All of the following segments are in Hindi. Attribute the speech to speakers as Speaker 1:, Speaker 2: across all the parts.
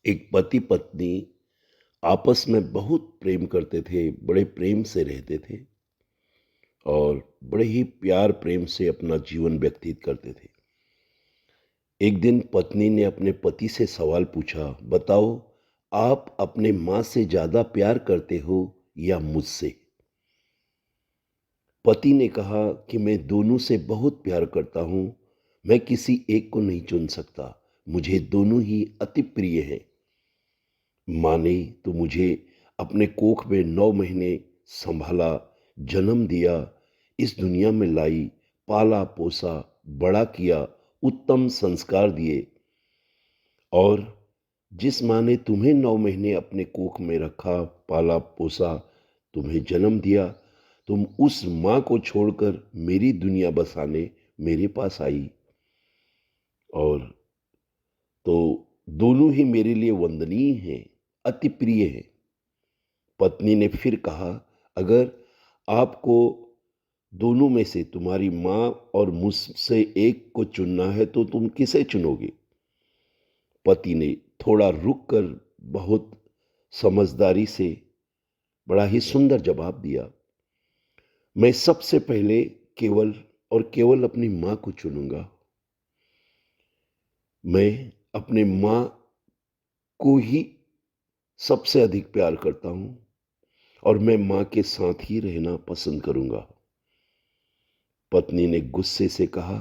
Speaker 1: एक पति पत्नी आपस में बहुत प्रेम करते थे, बड़े प्रेम से रहते थे और बड़े ही प्यार प्रेम से अपना जीवन व्यतीत करते थे। एक दिन पत्नी ने अपने पति से सवाल पूछा, बताओ आप अपने माँ से ज़्यादा प्यार करते हो या मुझसे? पति ने कहा कि मैं दोनों से बहुत प्यार करता हूँ, मैं किसी एक को नहीं चुन सकता, मुझे दोनों ही अति प्रिय हैं। माँ ने तो मुझे अपने कोख में 9 महीने संभाला, जन्म दिया, इस दुनिया में लाई, पाला पोसा, बड़ा किया, उत्तम संस्कार दिए। और जिस माँ ने तुम्हें 9 महीने अपने कोख में रखा, पाला पोसा, तुम्हें जन्म दिया, तुम उस माँ को छोड़कर मेरी दुनिया बसाने मेरे पास आई। और तो दोनों ही मेरे लिए वंदनीय हैं, अति प्रिय हैं। पत्नी ने फिर कहा, अगर आपको दोनों में से तुम्हारी माँ और मुझसे एक को चुनना है तो तुम किसे चुनोगे? पति ने थोड़ा रुक कर बहुत समझदारी से बड़ा ही सुंदर जवाब दिया, मैं सबसे पहले केवल और केवल अपनी माँ को चुनूंगा। मैं अपने माँ को ही सबसे अधिक प्यार करता हूँ और मैं माँ के साथ ही रहना पसंद करूंगा। पत्नी ने गुस्से से कहा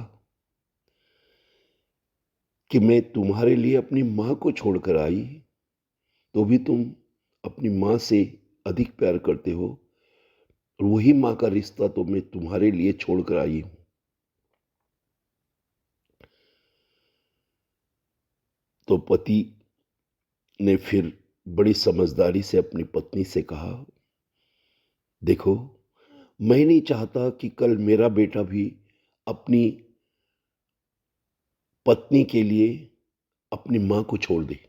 Speaker 1: कि मैं तुम्हारे लिए अपनी माँ को छोड़कर आई, तो भी तुम अपनी माँ से अधिक प्यार करते हो और वही माँ का रिश्ता तो मैं तुम्हारे लिए छोड़कर आई हूँ। तो पति ने फिर बड़ी समझदारी से अपनी पत्नी से कहा, देखो, मैं नहीं चाहता कि कल मेरा बेटा भी अपनी पत्नी के लिए अपनी माँ को छोड़ दे।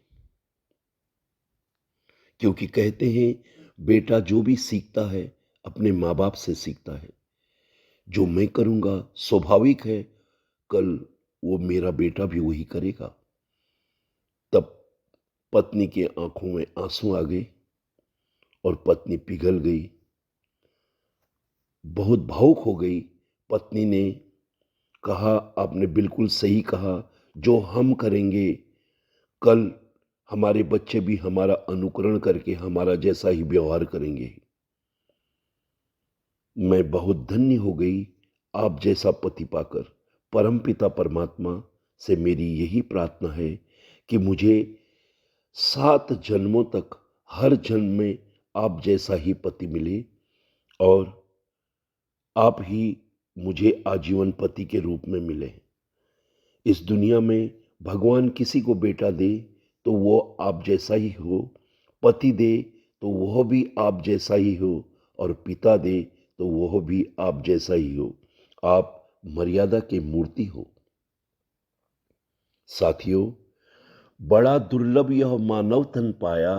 Speaker 1: क्योंकि कहते हैं बेटा जो भी सीखता है अपने माँ बाप से सीखता है। जो मैं करूँगा स्वाभाविक है कल वो मेरा बेटा भी वही करेगा। तब पत्नी के आंखों में आंसू आ गए और पत्नी पिघल गई, बहुत भावुक हो गई। पत्नी ने कहा, आपने बिल्कुल सही कहा, जो हम करेंगे कल हमारे बच्चे भी हमारा अनुकरण करके हमारा जैसा ही व्यवहार करेंगे। मैं बहुत धन्य हो गई आप जैसा पति पाकर। परमपिता परमात्मा से मेरी यही प्रार्थना है कि मुझे 7 जन्मों तक हर जन्म में आप जैसा ही पति मिले और आप ही मुझे आजीवन पति के रूप में मिले। इस दुनिया में भगवान किसी को बेटा दे तो वो आप जैसा ही हो, पति दे तो वह भी आप जैसा ही हो और पिता दे तो वह भी आप जैसा ही हो। आप मर्यादा की मूर्ति हो। साथियों, बड़ा दुर्लभ यह मानव तन पाया।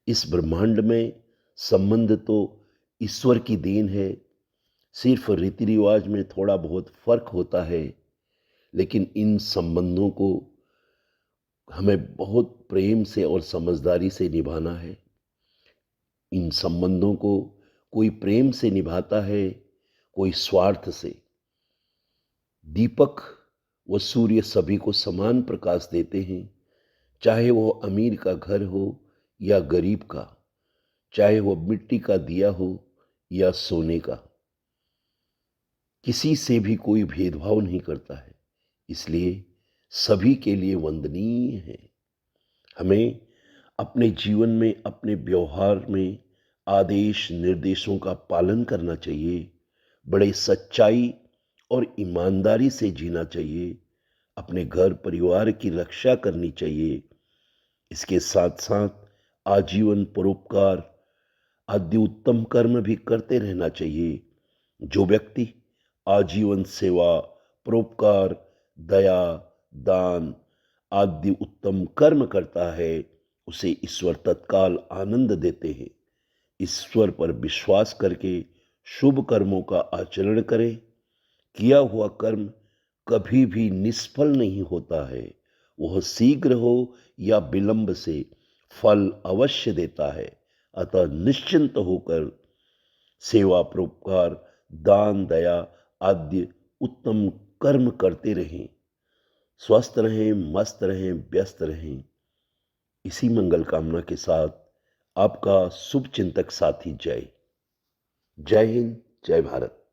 Speaker 1: इस ब्रह्मांड में संबंध तो ईश्वर की देन है। सिर्फ रीति रिवाज में थोड़ा बहुत फर्क होता है, लेकिन इन संबंधों को हमें बहुत प्रेम से और समझदारी से निभाना है। इन संबंधों को कोई प्रेम से निभाता है, कोई स्वार्थ से। दीपक व सूर्य सभी को समान प्रकाश देते हैं, चाहे वो अमीर का घर हो या गरीब का, चाहे वो मिट्टी का दिया हो या सोने का। किसी से भी कोई भेदभाव नहीं करता है, इसलिए सभी के लिए वंदनीय है। हमें अपने जीवन में अपने व्यवहार में आदेश निर्देशों का पालन करना चाहिए, बड़े सच्चाई और ईमानदारी से जीना चाहिए, अपने घर परिवार की रक्षा करनी चाहिए। इसके साथ साथ आजीवन परोपकार आदि उत्तम कर्म भी करते रहना चाहिए। जो व्यक्ति आजीवन सेवा, परोपकार, दया, दान आदि उत्तम कर्म करता है, उसे ईश्वर तत्काल आनंद देते हैं। ईश्वर पर विश्वास करके शुभ कर्मों का आचरण करें। किया हुआ कर्म कभी भी निष्फल नहीं होता है, वह शीघ्र हो या विलंब से फल अवश्य देता है। अतः निश्चिंत होकर सेवा, परोपकार, दान, दया आदि उत्तम कर्म करते रहें। स्वस्थ रहें, मस्त रहें, व्यस्त रहें। इसी मंगल कामना के साथ आपका शुभ चिंतक साथी जय। जय हिंद, जय भारत।